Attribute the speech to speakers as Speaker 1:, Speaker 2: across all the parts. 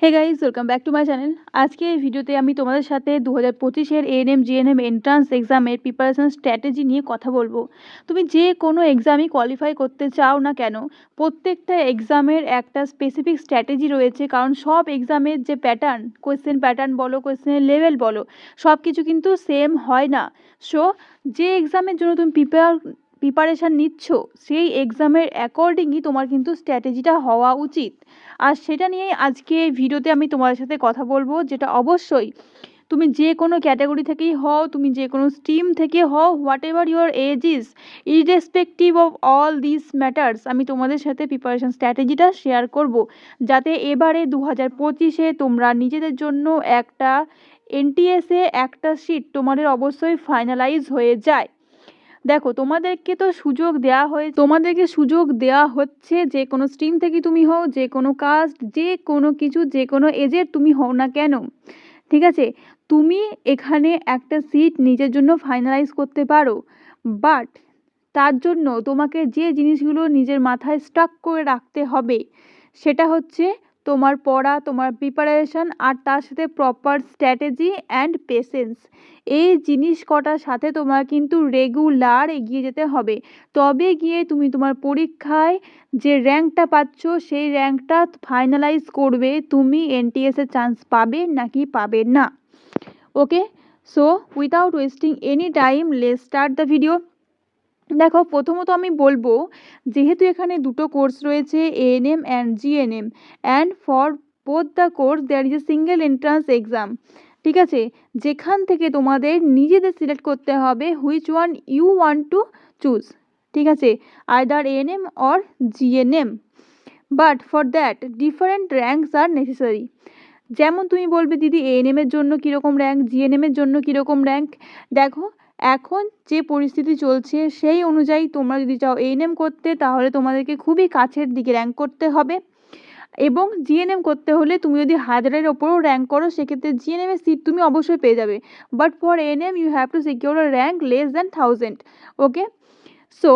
Speaker 1: Hey guys, welcome back to my channel. আজকে এই ভিডিওতে আমি তোমাদের সাথে 2025-এর এএনএম জিএনএম এন্ট্রান্স এক্সামের প্রিপারেশন স্ট্র্যাটেজি নিয়ে কথা বলবো। তুমি যে কোনো এক্সামই কোয়ালিফাই করতে চাও না কেন, প্রত্যেকটা এক্সামের একটা স্পেসিফিক স্ট্র্যাটেজি রয়েছে, কারণ সব এক্সামের যে প্যাটার্ন, কোয়েশ্চেন প্যাটার্ন বলো, কোয়েশ্চেনের লেভেল বলো, সব কিছু কিন্তু সেম হয় না। সো যে এক্সামের জন্য তুমি প্রিপারেশান নিচ্ছ, সেই এক্সামের অ্যাকর্ডিংই তোমার কিন্তু স্ট্র্যাটেজিটা হওয়া উচিত। আর সেটা নিয়েই আজকে ভিডিওতে আমি তোমার সাথে কথা বলবো, যেটা অবশ্যই তুমি যে কোনো ক্যাটাগরি থেকেই হও, তুমি যে কোনো স্ট্রিম থেকে হও, whatever your age is, irrespective of all this matters, আমি তোমাদের সাথে প্রিপারেশন স্ট্র্যাটেজিটা শেয়ার করব, যাতে এবারে 2025-এ তোমরা নিজেদের জন্য একটা এনটিএসে একটা সিট তোমাদের অবশ্যই ফাইনালাইজ হয়ে যায়। দেখো, তোমাদেরকে সুযোগ দেওয়া হচ্ছে, যে কোনো স্ট্রিম থেকে তুমি হও, যে কোনো কাস্ট, যে কোনো কিছু, যে কোনো এজের তুমি হও না কেন, ঠিক আছে, তুমি এখানে একটা সিট নিজের জন্য ফাইনালাইজ করতে পারো। বাট তার জন্য তোমাকে যে জিনিসগুলো নিজের মাথায় স্টাক করে রাখতে হবে, সেটা হচ্ছে তোমার পড়া, তোমার প্রিপারেশন, আর তার সাথে প্রপার স্ট্র্যাটেজি অ্যান্ড পেশেন্স। এই জিনিস কটার সাথে তোমার কিন্তু রেগুলার এগিয়ে যেতে হবে, তবে গিয়ে তুমি তোমার পরীক্ষায় যে র্যাঙ্কটা পাচ্ছ, সেই র্যাঙ্কটা ফাইনালাইজ করবে তুমি এনটিএসের চান্স পাবে নাকি পাবে না। Okay, so without wasting any time, let's start the video. দেখো, প্রথমত আমি বলবো, যেহেতু এখানে দুটো কোর্স রয়েছে, ANM and GNM, and for both the course there is a single entrance exam, ঠিক আছে, যেখান থেকে তোমাদের নিজেদের সিলেক্ট করতে হবে which one you want to choose, ঠিক আছে, either ANM or GNM, but for that different ranks are necessary. যেমন তুমি বলবে, দিদি এএনএম এর জন্য কীরকম র্যাঙ্ক, জিএনএম এর জন্য কীরকম র্যাঙ্ক। দেখো, এখন যে পরিস্থিতি চলছে সেই অনুযায়ী তোমরা যদি চাও এএনএম করতে, তাহলে তোমাদেরকে খুবই কাছের দিকে র্যাঙ্ক করতে হবে, এবং জিএনএম করতে হলে তুমি যদি 1000-এর ওপরেও র্যাঙ্ক করো, সেক্ষেত্রে জিএনএম এর সিট তুমি অবশ্যই পেয়ে যাবে, but for ANM you have to secure a rank less than 1000। Okay, so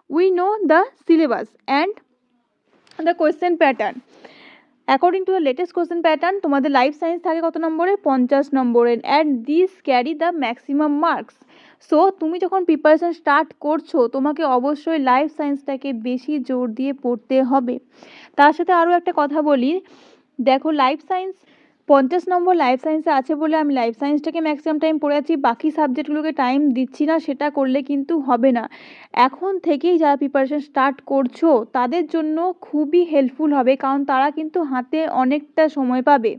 Speaker 1: we know the syllabus and the question pattern. According to the latest question pattern, তোমাদের লাইফ সায়েন্স থাকে কত নম্বরে? 50 নম্বরের, and this carry the maximum marks. So তুমি যখন preparation start করছো, তোমাকে অবশ্যই লাইফ সায়েন্সটাকে বেশি জোর দিয়ে পড়তে হবে। তার সাথে আরও একটা কথা বলি, দেখো, লাইফ সায়েন্স 50 নম্বর লাইফ সায়েন্সে আছে বলে আমি লাইফ সায়েন্সটাকে ম্যাক্সিমাম টাইম পড়ে আছি, বাকি সাবজেক্টগুলোকে টাইম দিচ্ছি না, সেটা করলে কিন্তু হবে না। এখন থেকেই যারা প্রিপারেশান স্টার্ট করছো, তাদের জন্য খুবই হেল্পফুল হবে, কারণ তারা কিন্তু হাতে অনেকটা সময় পাবে।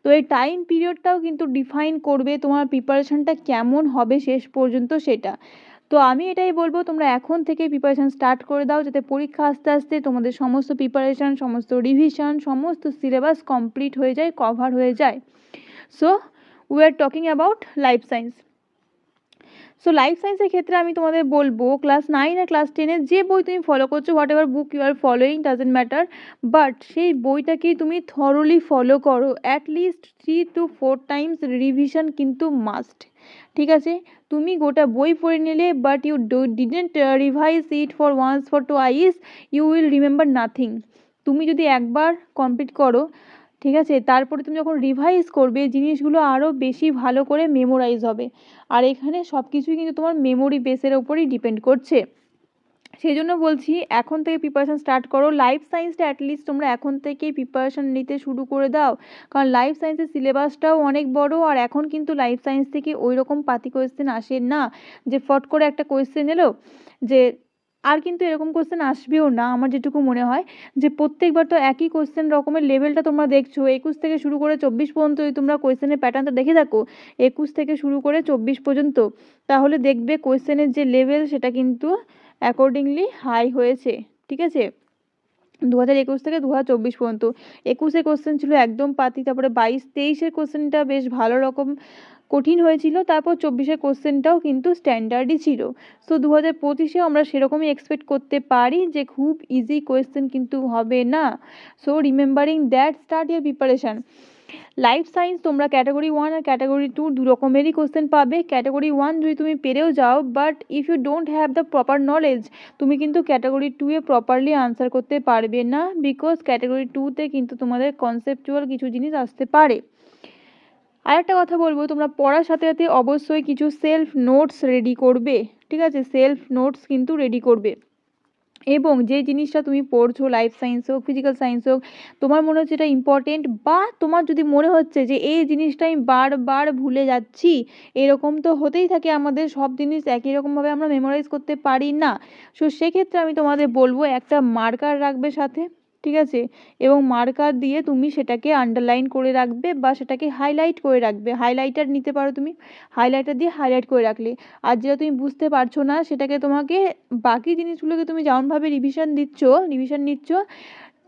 Speaker 1: তো এই টাইম পিরিয়ডটাও কিন্তু ডিফাইন করবে তোমার প্রিপারেশানটা কেমন হবে শেষ পর্যন্ত, সেটা। তো আমি এটাই বলবো, তোমরা এখন থেকে প্রিপারেশান স্টার্ট করে দাও, যাতে পরীক্ষা আস্তে আস্তে তোমাদের সমস্ত প্রিপারেশান, সমস্ত রিভিশন, সমস্ত সিলেবাস কমপ্লিট হয়ে যায়, কভার হয়ে যায়। So we are talking about life science. So life সায়েন্সের ক্ষেত্রে আমি তোমাদের বলবো, ক্লাস 9 আর ক্লাস 10-এর যে বই তুমি ফলো করছো, whatever book you are following, doesn't matter, but সেই বইটাকেই তুমি থরলি ফলো করো, অ্যাটলিস্ট 3 to 4 টাইমস রিভিশন কিন্তু মাস্ট, ঠিক আছে। তুমি গোটা বই পড়ে নিলে, but you didn't revise it for once for twice, you will remember nothing. তুমি যদি একবার কমপ্লিট করো, ঠিক আছে, তারপরে তুমি যখন রিভাইজ করবে, জিনিসগুলো আরও বেশি ভালো করে মেমোরাইজ হবে। আর এখানে সব কিছুই কিন্তু তোমার মেমোরি বেসের ওপরই ডিপেন্ড করছে। সেই জন্য বলছি, এখন থেকে প্রিপারেশান স্টার্ট করো। লাইফ সায়েন্সটা অ্যাটলিস্ট তোমরা এখন থেকেই প্রিপারেশান নিতে শুরু করে দাও, কারণ লাইফ সায়েন্সের সিলেবাসটাও অনেক বড়, আর এখন কিন্তু লাইফ সায়েন্স থেকে ওই রকম পাতি কোয়েশ্চেন আসে না, যে ফট করে একটা কোয়েশ্চেন এলো, যে আর কিন্তু এরকম কোয়েশ্চেন আসবেও না, আমার যেটুকু মনে হয়, যে প্রত্যেকবার তো একই কোয়েশ্চেন রকমের লেভেলটা তোমরা দেখছো, 21 থেকে শুরু করে 24 পর্যন্ত যদি তোমরা কোয়েশ্চেনের প্যাটার্নটা দেখে থাকো, 21 থেকে শুরু করে 24 পর্যন্ত, তাহলে দেখবে কোয়েশ্চেনের যে লেভেল, সেটা কিন্তু অ্যাকর্ডিংলি হাই হয়েছে, ঠিক আছে। 2021 থেকে 2024 পর্যন্ত 21-এ কোশ্চেন ছিল একদম পাতি, তারপরে 22-23-এর কোশ্চেনটা বেশ ভালো রকম কঠিন হয়েছিল, তারপর 24-এর কোশ্চেনটাও কিন্তু স্ট্যান্ডার্ডই ছিল। সো 2025-এও আমরা সেরকমই এক্সপেক্ট করতে পারি, যে খুব ইজি কোয়েশ্চেন কিন্তু হবে না। So remembering that, start year preparation. Life science তোমরা ক্যাটাগরি 1 আর ক্যাটাগরি 2 দু রকমেরই কোশ্চেন পাবে। ক্যাটাগরি 1 যদি তুমি পেরেও যাও, but if you don't have the proper knowledge, তুমি কিন্তু ক্যাটাগরি 2 এ প্রপারলি আনসার করতে পারবে না, বিকজ ক্যাটাগরি 2 তে কিন্তু তোমাদের কনসেপচুয়াল কিছু জিনিস আসতে পারে। আরেকটা কথা বলবো, তোমরা পড়ার সাথে সাথে অবশ্যই কিছু সেলফ নোটস রেডি করবে, ঠিক আছে? সেলফ নোটস কিন্তু রেডি করবে। এবং যে জিনিসটা তুমি পড়ছো, লাইফ সায়েন্স হোক, ফিজিক্যাল সায়েন্স হোক, তোমার মনে হচ্ছে এটা ইম্পর্টেন্ট, বা তোমার যদি মনে হচ্ছে যে এই জিনিসটা আমি বারবার ভুলে যাচ্ছি, এরকম তো হতেই থাকে, আমাদের সব জিনিস একই রকমভাবে আমরা মেমোরাইজ করতে পারি না। সো সেক্ষেত্রে আমি তোমাদের বলবো একটা মার্কার রাখবে সাথে, ঠিক আছে? এবং মার্কার দিয়ে তুমি সেটাকে আন্ডারলাইন করে রাখবে বা সেটাকে হাইলাইট করে রাখবে। হাইলাইটার নিতে পারো তুমি, হাইলাইটার দিয়ে হাইলাইট করে রাখলে। আর যেটা তুমি বুঝতে পারছো না সেটাকে তোমাকে, বাকি জিনিসগুলোকে তুমি যেমনভাবে রিভিশন নিচ্ছ,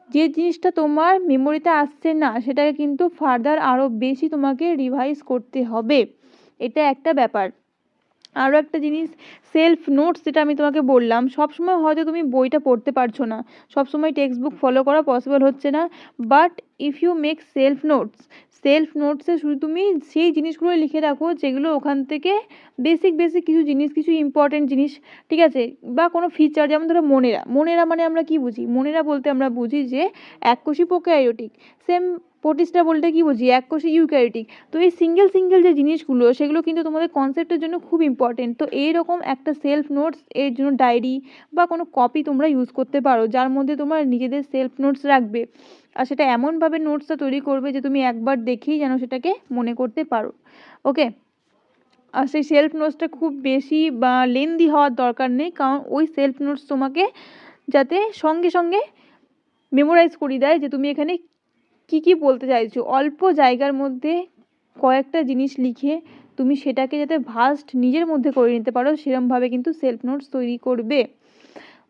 Speaker 1: যে জিনিসটা তোমার মেমোরিতে আসছে না সেটাকে কিন্তু ফার্দার আরও বেশি তোমাকে রিভাইজ করতে হবে। এটা একটা ব্যাপার। আরও একটা জিনিস, সেলফ নোটস, যেটা আমি তোমাকে বললাম, সবসময় হয়তো তুমি বইটা পড়তে পারছো না, সবসময় টেক্সট বুক ফলো করা পসিবল হচ্ছে না, but if you make self নোটসে শুধু তুমি সেই জিনিসগুলো লিখে রাখো যেগুলো ওখান থেকে বেসিক কিছু জিনিস, কিছু ইম্পর্টেন্ট জিনিস, ঠিক আছে? বা কোনো ফিচার, যেমন ধরো মনেরা মানে আমরা কি বুঝি? মনেরা বলতে আমরা বুঝি যে এককোষী প্রোক্যারিওটিক। সেম প্রোটিস্টা বলতে কি বুঝি? এককোষী ইউক্যারিওটিক। তো এই সিঙ্গেল যে জিনিসগুলো, সেগুলো কিন্তু তোমাদের কনসেপ্টের জন্য খুব ইম্পর্টেন্ট। তো এইরকম একটা সেলফ নোটস এর জন্য ডায়েরি বা কোনো কপি তোমরা ইউজ করতে পারো, যার মধ্যে তোমরা নিজেদের সেলফ নোটস রাখবে। আর সেটা এমনভাবে নোটসটা তৈরি করবে যে তুমি একবার দেখেই যেন সেটাকে মনে করতে পারো। ওকে? আর সেই সেলফ নোটসটা খুব বেশি বা লেন্দি হওয়ার দরকার নেই, কারণ ওই সেলফ নোটস তোমাকে যাতে সঙ্গে মেমোরাইজ করিয়ে দেয় যে তুমি এখানে কি বলতে চাইছো। অল্প জায়গার মধ্যে কয়েকটা জিনিস লিখে তুমি সেটাকে যাতে ভাস্ট নিজের মধ্যে করে নিতে পারো, সেরমভাবে কিন্তু সেলফ নোটস তৈরি করবে।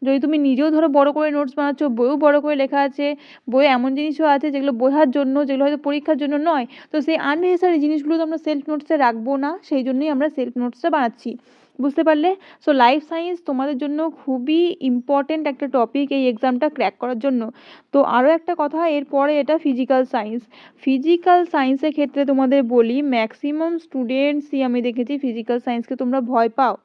Speaker 1: যদি তুমি নিজেও ধরো বড় করে নোটস বানাচ্ছ, বইও বড় করে লেখা আছে, বইয়ে এমন জিনিসও আছে যেগুলো বোঝার জন্য, যেগুলো হয়তো পরীক্ষার জন্য নয়, তো সেই আননেসেসারি জিনিসগুলো তো আমরা সেলফ নোটসে রাখবো না, সেই জন্যই আমরা সেলফ নোটসটা বানাচ্ছি। বুঝতে পারলে? সো লাইফ সায়েন্স তোমাদের জন্য খুবই ইম্পর্টেন্ট একটা টপিক এই এক্সামটা ক্র্যাক করার জন্য। তো আরও একটা কথা, এরপরে এটা ফিজিক্যাল সায়েন্সের ক্ষেত্রে তোমাদের বলি, ম্যাক্সিমাম স্টুডেন্টসই আমি দেখেছি ফিজিক্যাল সায়েন্সকে তোমরা ভয় পাও।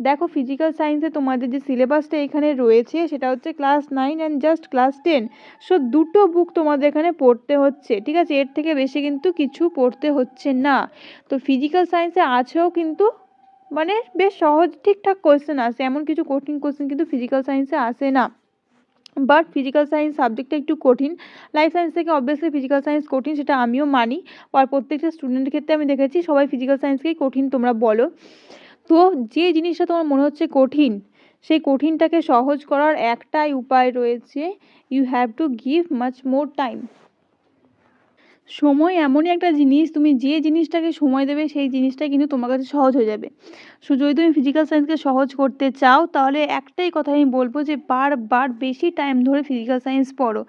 Speaker 1: দেখো, ফিজিক্যাল সায়েন্সে তোমাদের যে সিলেবাসটা এখানে রয়েছে সেটা হচ্ছে class 9 and just class 10। So দুটো বুক তোমাদের এখানে পড়তে হচ্ছে, ঠিক আছে? এর থেকে বেশি কিন্তু কিছু পড়তে হচ্ছে না। তো ফিজিক্যাল সায়েন্সে আছেও কিন্তু মানে বেশ সহজ ঠিকঠাক কোয়েশ্চেন আসে, এমন কিছু কঠিন কোয়েশ্চেন কিন্তু ফিজিক্যাল সায়েন্সে আসে না, বাট ফিজিক্যাল সায়েন্স সাবজেক্টটা একটু কঠিন। লাইফ সায়েন্স থেকে অবভিয়াসলি ফিজিক্যাল সায়েন্স কঠিন, সেটা আমিও মানি। আর প্রত্যেকটা স্টুডেন্টের ক্ষেত্রে আমি দেখেছি সবাই ফিজিক্যাল সায়েন্সকেই কঠিন তোমরা বলো। তো যে জিনিসটা তোমার মনে হচ্ছে কঠিন, সেই কঠিনটাকে সহজ করার একটাই উপায় রয়েছে, you have to give much more time. সময় এমনই একটা জিনিস, তুমি যে জিনিসটাকে সময় দেবে সেই জিনিসটাই কিন্তু তোমার কাছে সহজ হয়ে যাবে। সো যদি তুমি ফিজিক্যাল সায়েন্সকে সহজ করতে চাও, তাহলে একটাই কথা আমি বলবো যে বারবার বেশি টাইম ধরে ফিজিক্যাল সায়েন্স পড়ো।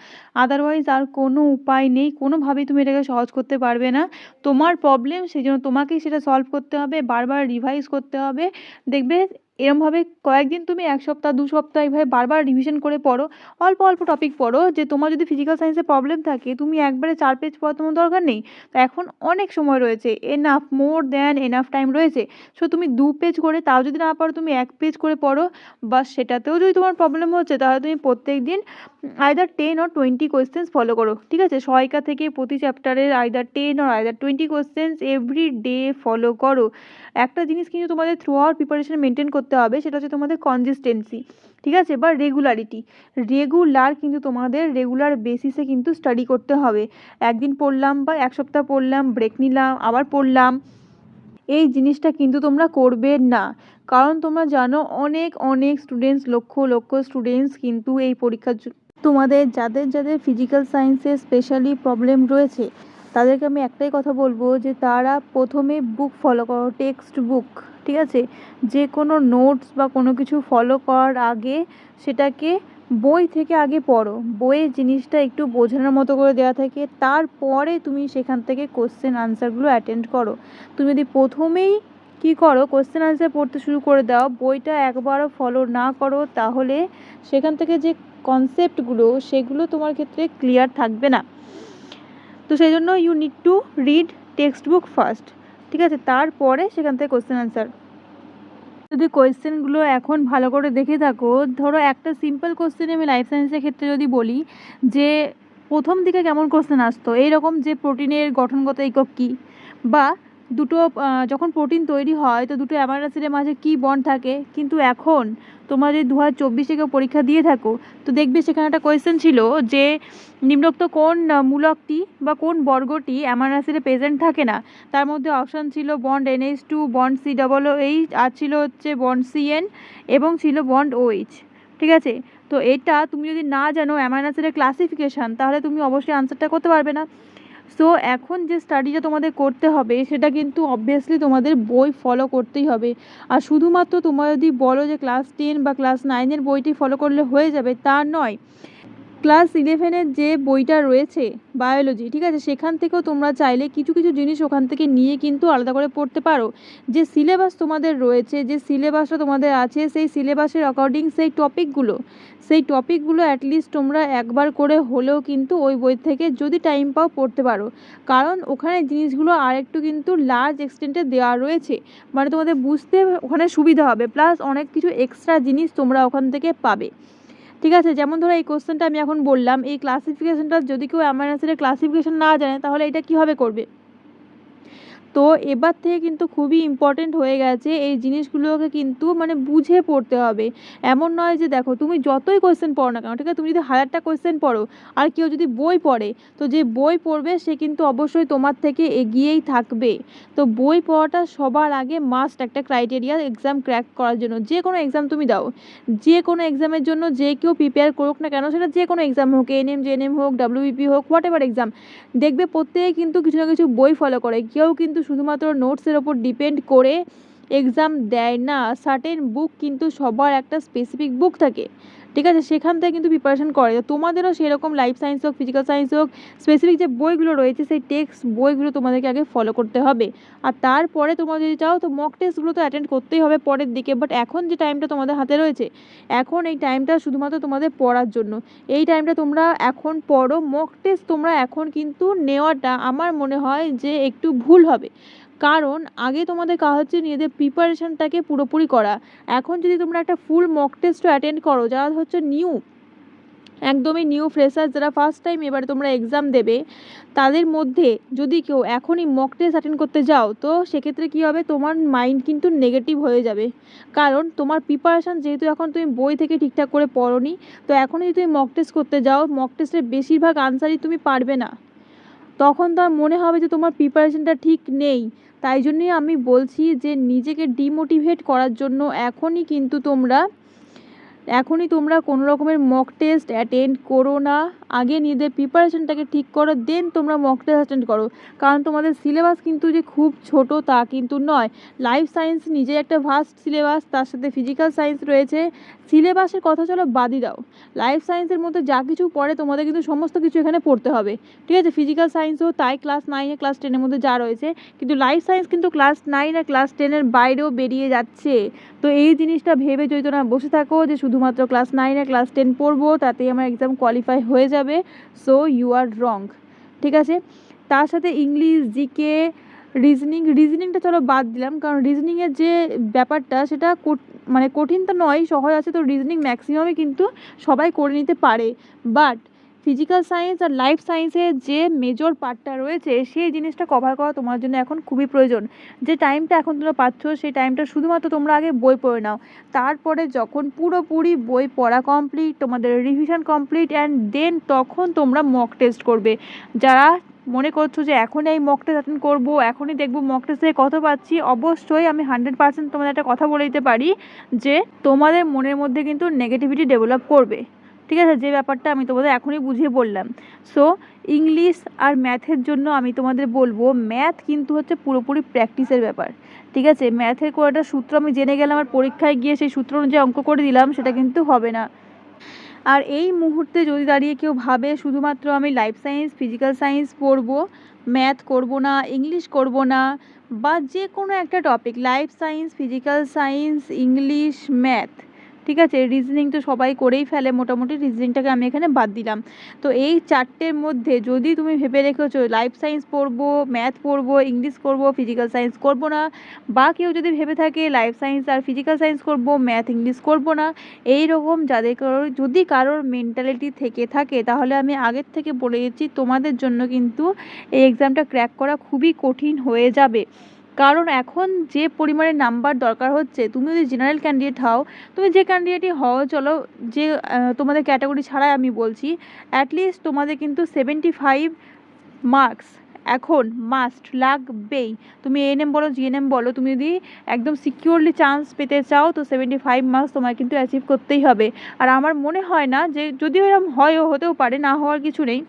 Speaker 1: আদারওয়াইজ আর কোনো উপায় নেই, কোনোভাবেই তুমি এটাকে সহজ করতে পারবে না। তোমার প্রবলেম, সেই জন্য তোমাকেই সেটা সলভ করতে হবে, বারবার রিভাইজ করতে হবে। দেখবে এরমভাবে কয়েকদিন তুমি 1 সপ্তাহ 2 সপ্তাহ এইভাবে বারবার রিভিশন করে পড়ো, অল্প টপিক পড়ো। যে তোমার যদি ফিজিক্যাল সায়েন্সে প্রবলেম থাকে, তুমি একবারে 4 পেজ পড়ার তোমার দরকার নেই। তো এখন অনেক সময় রয়েছে, enough, more than enough time রয়েছে। সো তুমি 2 পেজ করে, তাও যদি না পারো তুমি 1 পেজ করে পড়ো। বা সেটাতেও যদি তোমার প্রবলেম হচ্ছে, তাহলে তুমি প্রত্যেক দিন আইদার 10 or 20 কোয়েশ্চেন্স ফলো করো, ঠিক আছে? সহায়িকা থেকে প্রতি চ্যাপ্টারের either 10 or either 20 questions every day follow করো। একটা জিনিস কিন্তু তোমাদের থ্রু আউট প্রিপারেশন মেনটেন করতে হবে, সেটা হচ্ছে তোমাদের কনসিস্টেন্সি, ঠিক আছে? বা রেগুলারিটি। কিন্তু তোমাদের রেগুলার বেসিসে কিন্তু স্টাডি করতে হবে। একদিন পড়লাম বা 1 সপ্তাহ পড়লাম, ব্রেক নিলাম, আবার পড়লাম, এই জিনিসটা কিন্তু তোমরা করবে না। কারণ তোমরা জানো অনেক স্টুডেন্টস, লক্ষ স্টুডেন্টস কিন্তু এই পরীক্ষার তোমাদের যাদের ফিজিক্যাল সায়েন্সে স্পেশালি প্রবলেম রয়েছে, তাদেরকে আমি একটাই কথা বলবো যে তারা প্রথমে বুক ফলো করো, টেক্সট বুক, ঠিক আছে? যে কোনো নোটস বা কোনো কিছু ফলো করার আগে সেটাকে বই থেকে আগে পড়ো, বইয়ে জিনিসটা একটু বোঝানোর মতো করে দেওয়া থাকে, তারপরে তুমি সেখান থেকে কোশ্চেন আনসারগুলো অ্যাটেন্ড করো। তুমি যদি প্রথমেই কী করো, কোশ্চেন আনসার পড়তে শুরু করে দাও, বইটা একবারও ফলো না করো, তাহলে সেখান থেকে যে কনসেপ্টগুলো, সেগুলো তোমার ক্ষেত্রে ক্লিয়ার থাকবে না। তো সেই জন্য you need to read textbook first, ঠিক আছে, তারপরে সেখান থেকে কোয়েশ্চেন অ্যান্সার। যদি কোয়েশ্চেনগুলো এখন ভালো করে দেখে থাকো, ধরো একটা সিম্পল কোয়েশ্চেন আমি লাইফ সায়েন্সের ক্ষেত্রে যদি বলি যে প্রথম দিকে কেমন কোয়েশ্চেন আসতো এইরকম যে প্রোটিনের গঠনগত একক কী, বা দুটো যখন প্রোটিন তৈরি হয় তো দুটো অ্যামাইনো অ্যাসিডের মাঝে কী বন্ড থাকে, কিন্তু এখন তোমরা যদি 2024 কেউ পরীক্ষা দিয়ে থাকো তো দেখবে সেখানে একটা কোয়েশ্চেন ছিল যে নিম্নোক্ত কোন মূলকটি বা কোন বর্গটি অ্যামাইনো অ্যাসিডে প্রেজেন্ট থাকে না। তার মধ্যে অপশান ছিল বন্ড NH2, বন্ড COOH, আর ছিল হচ্ছে বন্ড CN এবং ছিল বন্ড OH, ঠিক আছে। তো এটা তুমি যদি না জানো অ্যামাইনো অ্যাসিডের ক্লাসিফিকেশান তাহলে তুমি অবশ্যই আনসারটা করতে পারবে না। সো এখন যে স্টাডিটা তোমাদের করতে হবে সেটা কিন্তু অবভিয়াসলি তোমাদের বই ফলো করতেই হবে। আর শুধুমাত্র তোমরা যদি বলো যে ক্লাস 10 বা ক্লাস 9-এর বইটি ফলো করলে হয়ে যাবে তা নয়, ক্লাস 11-এর যে বইটা রয়েছে বায়োলজি, ঠিক আছে, সেখান থেকেও তোমরা চাইলে কিছু কিছু জিনিস ওখান থেকে নিয়ে কিন্তু আলাদা করে পড়তে পারো। যে সিলেবাস তোমাদের রয়েছে, যে সিলেবাসটা তোমাদের আছে সেই সিলেবাসের অ্যাকর্ডিং সেই টপিকগুলো অ্যাটলিস্ট তোমরা একবার করে হলেও কিন্তু ওই বই থেকে যদি টাইম পাও পড়তে পারো, কারণ ওখানে জিনিসগুলো আরেকটু কিন্তু লার্জ এক্সটেন্টে দেওয়া রয়েছে, মানে তোমাদের বুঝতে ওখানে সুবিধা হবে, প্লাস অনেক কিছু এক্সট্রা জিনিস তোমরা ওখান থেকে পাবে, ঠিক আছে। যেমন ধরো এই কোশ্চেনটা আমি এখন বললাম, এই ক্লাসিফিকেশনটা যদি কেউ অ্যামাইনো অ্যাসিডের ক্লাসিফিকেশন না জানে তাহলে এটা কীভাবে করবে। তো এবার থেকে কিন্তু খুবই ইম্পর্টেন্ট হয়ে গেছে এই জিনিসগুলোকে কিন্তু মানে বুঝে পড়তে হবে। এমন নয় যে দেখো তুমি যতই কোয়েশ্চেন পড়ো না কেন, ঠিক আছে, তুমি যদি 1000টা কোয়েশ্চেন পড়ো আর কেউ যদি বই পড়ে তো যে বই পড়বে সে কিন্তু অবশ্যই তোমার থেকে এগিয়েই থাকবে। তো বই পড়াটা সবার আগে মাস্ট একটা ক্রাইটেরিয়া এক্সাম ক্র্যাক করার জন্য। যে কোনো এক্সাম তুমি দাও, যে কোনো এক্সামের জন্য যে কেউ প্রিপেয়ার করুক না কেন, সেটা যে কোনো এক্সাম হোক, NM JNM হোক, WBP হোক, হোয়াট এভার এক্সাম, দেখবে প্রত্যেকে কিন্তু কিছু না কিছু বই ফলো করে, কেউ কিন্তু শুধুমাত্র নোটসের ওপর ডিপেন্ড করে এক্সাম দেয় না। সার্টেন বুক কিন্তু সবার একটা স্পেসিফিক বুক থাকে, ঠিক আছে, সেখান থেকে কিন্তু প্রিপারেশন করে। তোমাদেরও সেরকম লাইফ সায়েন্স হোক, ফিজিক্যাল সায়েন্স হোক, স্পেসিফিক যে বইগুলো রয়েছে সেই টেক্সট বইগুলো তোমাদেরকে আগে ফলো করতে হবে। আর তারপরে তোমরা যদি চাও তো মক টেস্টগুলো তো অ্যাটেন্ড করতেই হবে পরের দিকে, বাট এখন যে টাইমটা তোমাদের হাতে রয়েছে, এখন এই টাইমটা শুধুমাত্র তোমাদের পড়ার জন্য। এই টাইমটা তোমরা এখন পড়ো, মক টেস্ট তোমরা এখন কিন্তু নেওয়াটা আমার মনে হয় যে একটু ভুল হবে, কারণ আগে তোমাদের কাজ হচ্ছে নিজেদের প্রিপারেশনটাকে পুরোপুরি করা। এখন যদি তোমরা একটা ফুল মক টেস্টও অ্যাটেন্ড করো, যারা হচ্ছে একদমই নিউ ফ্রেশার, যারা ফার্স্ট টাইম এবারে তোমরা এক্সাম দেবে, তাদের মধ্যে যদি কেউ এখনই মক টেস্ট অ্যাটেন্ড করতে যাও তো সেক্ষেত্রে কী হবে, তোমার মাইন্ড কিন্তু নেগেটিভ হয়ে যাবে, কারণ তোমার প্রিপারেশান যেহেতু এখন তুমি বই থেকে ঠিকঠাক করে পড়োনি, তো এখন যদি তুমি মক টেস্ট করতে যাও মক টেস্টের বেশিরভাগ আনসারই তুমি পারবে না, তখন তো আর মনে হবে যে তোমার প্রিপারেশনটা ঠিক নেই। তাই জন্যই আমি বলছি যে নিজেকে ডিমোটিভেট করার জন্য এখনই তোমরা কোনো রকমের মক টেস্ট অ্যাটেন্ড করো না, আগে নিজেদের প্রিপারেশনটাকে ঠিক করো, দেন তোমরা মক টেস্ট অ্যাটেন্ড করো। কারণ তোমাদের সিলেবাস কিন্তু যে খুব ছোট তা কিন্তু নয়। লাইফ সায়েন্স নিজে একটা ভাস্ট সিলেবাস, তার সাথে ফিজিক্যাল সায়েন্স রয়েছে। সিলেবাসের কথা চলো বাদই দাও, লাইফ সায়েন্সের মধ্যে যা কিছু পড়ে তোমাদের কিন্তু সমস্ত কিছু এখানে পড়তে হবে, ঠিক আছে। ফিজিক্যাল সায়েন্সও তাই ক্লাস 9 ক্লাস 10-এর মধ্যে যা রয়েছে, কিন্তু লাইফ সায়েন্স কিন্তু ক্লাস 9 আর ক্লাস 10-এর বাইরেও বেরিয়ে যাচ্ছে। তো এই জিনিসটা ভেবে যদি তোমরা বসে থাকো যে শুধুমাত্র ক্লাস 9 আর ক্লাস 10 পড়বো তাতেই আমার এক্সাম কোয়ালিফাই হয়ে যাবে, সো ইউ আর রং, ঠিক আছে। তার সাথে ইংলিশ, জিকে, রিজনিংটা চলো বাদ দিলাম, কারণ রিজনিংয়ের যে ব্যাপারটা সেটা মানে কঠিন তো নয়, সহজ আছে। তো রিজনিং ম্যাক্সিমামই কিন্তু সবাই করে নিতে পারে, বাট ফিজিক্যাল সায়েন্স আর লাইফ সায়েন্সের যে মেজর পার্টটা রয়েছে সেই জিনিসটা কভার করা তোমার জন্য এখন খুবই প্রয়োজন। যে টাইমটা এখন তোমরা পাচ্ছ সেই টাইমটা শুধুমাত্র তোমরা আগে বই পড়ে নাও, তারপরে যখন পুরোপুরি বই পড়া কমপ্লিট, তোমাদের রিভিশন কমপ্লিট, অ্যান্ড দেন তখন তোমরা মক টেস্ট করবে। যারা মনে করছো যে এখনই এই মক টেস্ট অ্যাটেন্ড করবো, এখনই দেখবো মক টেস্ট থেকে কত পাচ্ছি, অবশ্যই আমি 100% তোমাদের একটা কথা বলে দিতে পারি যে তোমাদের মনের মধ্যে কিন্তু নেগেটিভিটি ডেভেলপ করবে, ঠিক আছে, যে ব্যাপারটা আমি তোমাদের এখনই বুঝিয়ে বললাম। সো ইংলিশ আর ম্যাথের জন্য আমি তোমাদের বলবো, ম্যাথ কিন্তু হচ্ছে পুরোপুরি প্র্যাকটিসের ব্যাপার, ঠিক আছে। ম্যাথের কোনো একটা সূত্র আমি জেনে গেলাম আর পরীক্ষায় গিয়ে সেই সূত্র অনুযায়ী অঙ্ক করে দিলাম, সেটা কিন্তু হবে না। আর এই মুহূর্তে যদি দাঁড়িয়ে কেউ ভাবে শুধুমাত্র আমি লাইফ সায়েন্স, ফিজিক্যাল সায়েন্স পড়বো, ম্যাথ করবো না, ইংলিশ করবো না, বা যে কোনো একটা topic, life science, physical science, English, math, ঠিক আছে, রিজনিং তো সবাই করেই ফেলে মোটামুটি, রিজনিংটাকে আমি এখানে বাদ দিলাম। তো এই চারটের মধ্যে যদি তুমি ভেবে রেখেছো লাইফ সায়েন্স পড়বো, ম্যাথ পড়বো, ইংলিশ করবো, ফিজিক্যাল সায়েন্স করবো না, বা কেউ যদি ভেবে থাকে লাইফ সায়েন্স আর ফিজিক্যাল সায়েন্স করবো, ম্যাথ ইংলিশ করবো না, এই রকম যাদের যদি কারোর মেন্টালিটি থেকে থাকে, তাহলে আমি আগের থেকে বলে দিচ্ছি তোমাদের জন্য কিন্তু এই এক্সামটা ক্র্যাক করা খুবই কঠিন হয়ে যাবে। কারণ এখন যে পরিমাণে নাম্বার দরকার হচ্ছে, তুমি যদি জেনারেল ক্যান্ডিডেট হও, তুমি যে ক্যান্ডিডেটই হও চলো, যে তোমাদের ক্যাটাগরি ছাড়াই আমি বলছি, অ্যাটলিস্ট তোমাদের কিন্তু 75 মার্কস এখন মাস্ট লাগবেই। তুমি এএনএম বলো, জিএনএম বলো, তুমি যদি একদম সিকিউরলি চান্স পেতে চাও, তো 75 মার্কস তোমার কিন্তু অ্যাচিভ করতেই হবে। আর আমার মনে হয় না যে, যদিও এরকম হয়ও, হতেও পারে, না হওয়ার কিছু নেই,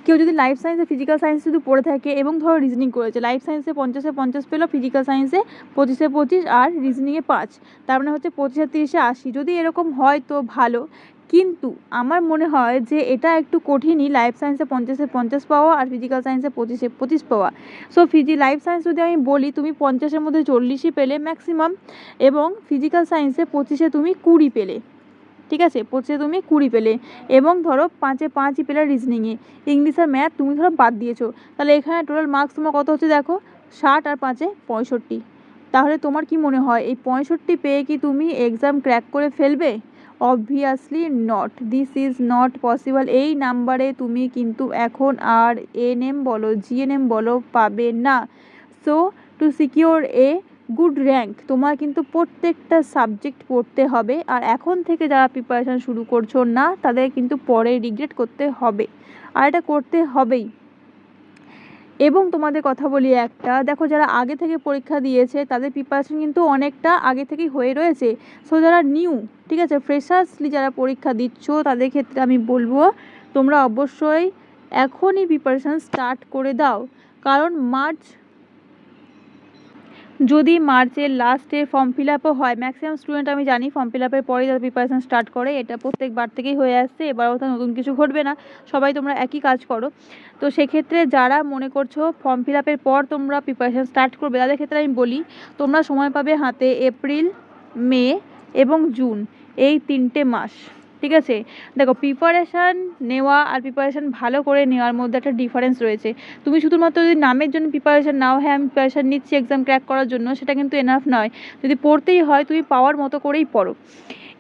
Speaker 1: কেউ যদি লাইফ সায়েন্সে ফিজিক্যাল সায়েন্স শুধু পড়ে থাকে এবং ধরো রিজনিং করেছে, লাইফ সায়েন্সে 50-এ 50 পেলো, ফিজিক্যাল সায়েন্সে 25-এ 25 আর রিজনিংয়ে 5, তার মানে হচ্ছে 25 আর 30-এ 80, যদি এরকম হয় তো ভালো। কিন্তু আমার মনে হয় যে এটা একটু কঠিনই, লাইফ সায়েন্সে 50-এ 50 পাওয়া আর ফিজিক্যাল সায়েন্সে 25-এ 25 পাওয়া। সো লাইফ সায়েন্স যদি আমি বলি, তুমি 50-এর মধ্যে 40ই পেলে ম্যাক্সিমাম, এবং ফিজিক্যাল সায়েন্সে 25-এ তুমি 20 পেলে, ঠিক আছে, 25-এ তুমি 20 পেলে, এবং ধরো 5-এ 5ই পেলে রিজনিংয়ে, ইংলিশ আর ম্যাথ তুমি ধরো বাদ দিয়েছো, তাহলে এখানে টোটাল মার্কস তোমার কত হচ্ছে দেখো, 60 আর 5-এ 65। তাহলে তোমার কি মনে হয় এই 65 পেয়ে কি তুমি এক্সাম ক্র্যাক করে ফেলবে? Obviously not, this is not possible. এই নাম্বারে তুমি কিন্তু এখন আর এএনএম বলো, জিএনএম বলো পাবে না। So two secure a good rank তোমার কিন্তু প্রত্যেকটা সাবজেক্ট পড়তে হবে, আর এখন থেকে যারা প্রিপারেশান শুরু করছো না, তাদের কিন্তু পরে রিগ্রেট করতে হবে, আর এটা করতে হবেই। এবং তোমাদের কথা বলি একটা, দেখো যারা আগে থেকে পরীক্ষা দিয়েছে তাদের প্রিপারেশান কিন্তু অনেকটা আগে থেকেই হয়ে রয়েছে। সো যারা নিউ, ঠিক আছে, ফ্রেশার্সলি যারা পরীক্ষা দিচ্ছ, তাদের ক্ষেত্রে আমি বলবো তোমরা অবশ্যই এখনই প্রিপারেশান স্টার্ট করে দাও। কারণ যদি মার্চের লাস্টে ফর্ম ফিল আপও হয়, ম্যাক্সিমাম স্টুডেন্ট আমি জানি ফর্ম ফিল আপের পরেই তারা প্রিপারেশান স্টার্ট করে, এটা প্রত্যেকবার থেকেই হয়ে আসছে, এবারও তো নতুন কিছু ঘটবে না, সবাই তোমরা একই কাজ করো। তো সেক্ষেত্রে যারা মনে করছো ফর্ম ফিল আপের পর তোমরা প্রিপারেশান স্টার্ট করবে, তাদের ক্ষেত্রে আমি বলি তোমরা সময় পাবে হাতে এপ্রিল, মে এবং জুন, এই 3টে মাস, ঠিক আছে। দেখো, প্রিপারেশান নেওয়া আর প্রিপারেশান ভালো করে নেওয়ার মধ্যে একটা ডিফারেন্স রয়েছে। তুমি শুধুমাত্র যদি নামের জন্য প্রিপারেশান নাও, হ্যাঁ আমি প্রিপারেশান নিচ্ছি এক্সাম ক্র্যাক করার জন্য, সেটা কিন্তু এনাফ নয়। যদি পড়তেই হয় তুমি পাওয়ার মতো করেই পড়ো।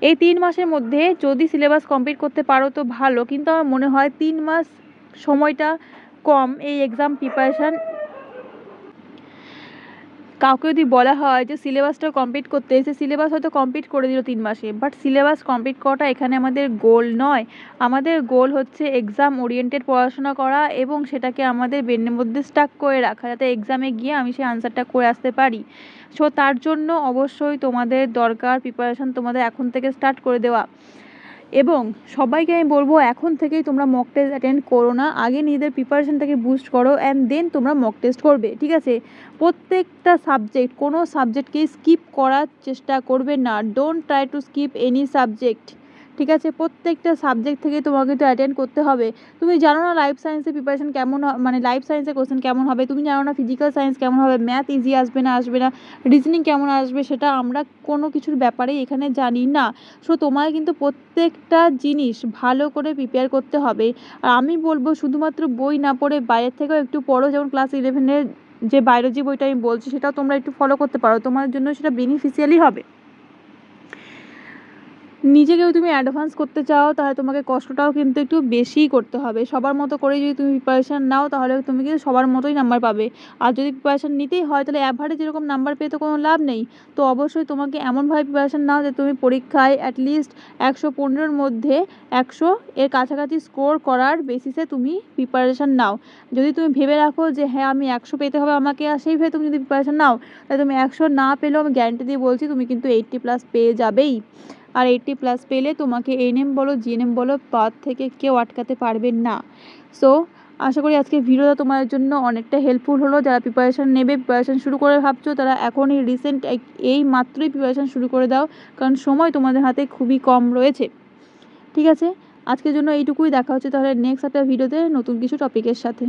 Speaker 1: এই 3 মাসের মধ্যে যদি সিলেবাস কমপ্লিট করতে পারো তো ভালো, কিন্তু আমার মনে হয় 3 মাস সময়টা কম এই এক্সাম প্রিপারেশান। কাউকে যদি বলা হয় যে সিলেবাসটা কমপ্লিট করতে, সে সিলেবাস হয়তো কমপ্লিট করে দিল 3 মাসে, বাট সিলেবাস কমপ্লিট করাটা এখানে আমাদের গোল নয়। আমাদের গোল হচ্ছে এক্সাম ওরিয়েন্টেড পড়াশোনা করা, এবং সেটাকে আমাদের ব্রেনের মধ্যে স্টাক করে রাখা, যাতে এক্সামে গিয়ে আমি সেই আনসারটা করে আসতে পারি। সো তার জন্য অবশ্যই তোমাদের দরকার প্রিপারেশান তোমাদের এখন থেকে স্টার্ট করে দেওয়া। এবং সবাইকে আমি বলবো এখন থেকেই তোমরা মক টেস্ট অ্যাটেন্ড করো না, আগে নিজেদের প্রিপারেশানটাকে বুস্ট করো, অ্যান্ড দেন তোমরা মক টেস্ট করবে, ঠিক আছে। প্রত্যেকটা সাবজেক্ট, কোনো সাবজেক্টকেই স্কিপ করার চেষ্টা করবে না, don't try to skip any subject, ঠিক আছে। প্রত্যেকটা সাবজেক্ট থেকে তোমাকে কিন্তু অ্যাটেন্ড করতে হবে। তুমি জানো না লাইফ সায়েন্সের প্রিপারেশান কেমন, মানে লাইফ সায়েন্সের কোশ্চেন কেমন হবে, তুমি জানো না ফিজিক্যাল সায়েন্স কেমন হবে, ম্যাথ ইজি আসবে না রিজনিং কেমন আসবে, সেটা আমরা কোনো কিছুর ব্যাপারেই এখানে জানি না। সো তোমায় কিন্তু প্রত্যেকটা জিনিস ভালো করে প্রিপেয়ার করতে হবে। আর আমি বলবো শুধুমাত্র বই না পড়ে বাইরের থেকেও একটু পড়ো, যেমন ক্লাস 11-এর যে বায়োলজি বইটা আমি বলছি, সেটাও তোমরা একটু ফলো করতে পারো, তোমার জন্য সেটা বেনিফিশিয়ালি হবে। নিজেকেও তুমি অ্যাডভান্স করতে চাও, তাহলে তোমাকে কষ্টটাও কিন্তু একটু বেশিই করতে হবে। সবার মতো করে যদি তুমি প্রিপারেশান নাও, তাহলে তুমি কিন্তু সবার মতোই নাম্বার পাবে। আর যদি প্রিপারেশান নিতেই হয়, তাহলে অ্যাভারেজ এরকম নাম্বার পেয়ে তো কোনো লাভ নেই। তো অবশ্যই তোমাকে এমনভাবে প্রিপারেশান নাও যে তুমি পরীক্ষায় অ্যাটলিস্ট 115-এর মধ্যে 100 এর কাছাকাছি স্কোর করার বেসিসে তুমি প্রিপারেশান নাও। যদি তুমি ভেবে রাখো যে হ্যাঁ আমি 100 পেতে হবে আমাকে, আর সেইভাবে তুমি যদি প্রিপারেশান নাও, তাহলে তুমি 100 না পেলেও আমি গ্যারান্টি দিয়ে বলছি তুমি কিন্তু 80+ পেয়ে যাবেই। আর 80+ পেলে তোমাকে এএনএম বলো, জিএনএম বলো, পাথ থেকে কেউ আটকাতে পারবে না। সো আশা করি আজকে ভিডিওটা তোমার জন্য অনেকটা হেল্পফুল হলো। যারা প্রিপারেশান নেবে, প্রিপারেশান শুরু করে ভাবছো, তারা এখনই রিসেন্ট এই মাত্রই প্রিপারেশান শুরু করে দাও, কারণ সময় তোমাদের হাতে খুবই কম রয়েছে, ঠিক আছে। আজকের জন্য এইটুকুই, দেখা হচ্ছে তাহলে নেক্সট একটা ভিডিওতে নতুন কিছু টপিকের সাথে।